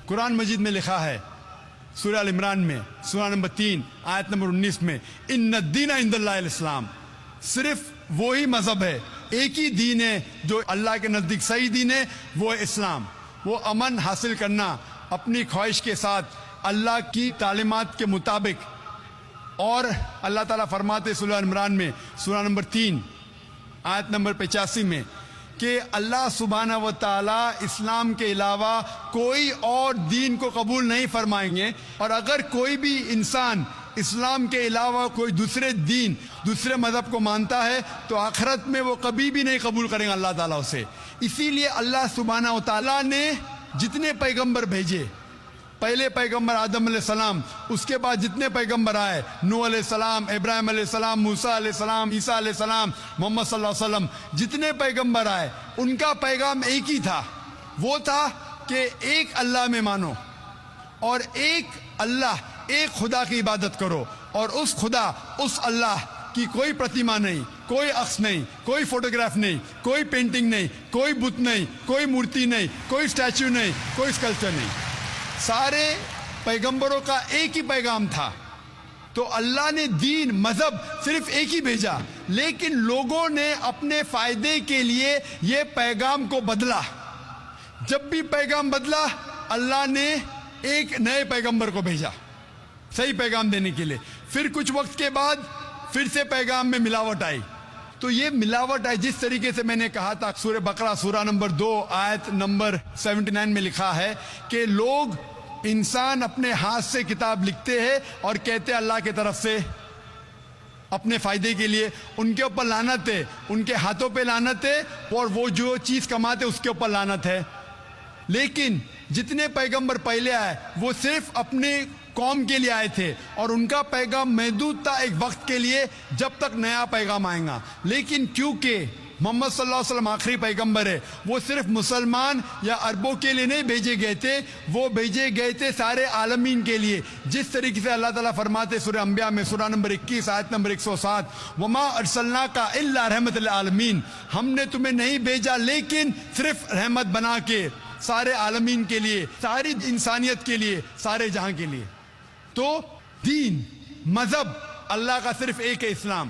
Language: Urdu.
قرآن مجید میں لکھا ہے سورہ ال عمران میں سورہ نمبر 3 آیت نمبر 19 میں، ان الدین عند اللہ الاسلام، صرف وہی مذہب ہے، ایک ہی دین ہے جو اللہ کے نزدیک صحیح دین ہے، وہ ہے اسلام۔ وہ امن حاصل کرنا اپنی خواہش کے ساتھ اللہ کی تعلیمات کے مطابق، اور اللہ تعالیٰ فرماتے سورہ ال عمران میں سورہ نمبر 3 آیت نمبر 85 میں کہ اللہ سبحانہ و تعالیٰ اسلام کے علاوہ کوئی اور دین کو قبول نہیں فرمائیں گے، اور اگر کوئی بھی انسان اسلام کے علاوہ کوئی دوسرے دین، دوسرے مذہب کو مانتا ہے تو آخرت میں وہ کبھی بھی نہیں قبول کریں گے اللہ تعالیٰ اسے۔ اسی لیے اللہ سبحانہ و تعالیٰ نے جتنے پیغمبر بھیجے، پہلے پیغمبر آدم علیہ السلام، اس کے بعد جتنے پیغمبر آئے، نوح علیہ السلام، ابراہیم علیہ السلام، موسیٰ علیہ السلام، عیسیٰ علیہ السلام، محمد صلی اللہ علیہ وسلم، جتنے پیغمبر آئے ان کا پیغام ایک ہی تھا، وہ تھا کہ ایک اللہ میں مانو، اور ایک اللہ، ایک خدا کی عبادت کرو، اور اس خدا، اس اللہ کی کوئی پرتیما نہیں، کوئی عکس نہیں، کوئی فوٹوگراف نہیں، کوئی پینٹنگ نہیں، کوئی بت نہیں، کوئی مورتی نہیں، کوئی اسٹیچو نہیں، کوئی اسکلپچر نہیں۔ سارے پیغمبروں کا ایک ہی پیغام تھا۔ تو اللہ نے دین، مذہب صرف ایک ہی بھیجا، لیکن لوگوں نے اپنے فائدے کے لیے یہ پیغام کو بدلا۔ جب بھی پیغام بدلا، اللہ نے ایک نئے پیغمبر کو بھیجا صحیح پیغام دینے کے لیے۔ پھر کچھ وقت کے بعد پھر سے پیغام میں ملاوٹ آئی۔ تو یہ ملاوٹ ہے، جس طریقے سے میں نے کہا تھا، سورہ بقرہ سورہ نمبر 2 آیت نمبر 79 میں لکھا ہے کہ لوگ، انسان اپنے ہاتھ سے کتاب لکھتے ہیں اور کہتے ہیں اللہ کی طرف سے اپنے فائدے کے لیے، ان کے اوپر لعنت ہے، ان کے ہاتھوں پہ لعنت ہے، اور وہ جو چیز کماتے اس کے اوپر لعنت ہے۔ لیکن جتنے پیغمبر پہلے آئے وہ صرف اپنے قوم کے لیے آئے تھے، اور ان کا پیغام محدود تھا ایک وقت کے لیے، جب تک نیا پیغام آئے گا۔ لیکن کیونکہ محمد صلی اللہ علیہ وسلم آخری پیغمبر ہے، وہ صرف مسلمان یا عربوں کے لیے نہیں بھیجے گئے تھے، وہ بھیجے گئے تھے سارے عالمین کے لیے۔ جس طریقے سے اللہ تعالیٰ فرماتے سورہ انبیاء میں سورہ نمبر 21 آیت نمبر 107، وما ارسلناک الا رحمت للعالمین، ہم نے تمہیں نہیں بھیجا لیکن صرف رحمت بنا کے سارے عالمین کے لیے، ساری انسانیت کے لیے، سارے جہاں کے لیے۔ تو دین، مذہب اللہ کا صرف ایک ہے، اسلام۔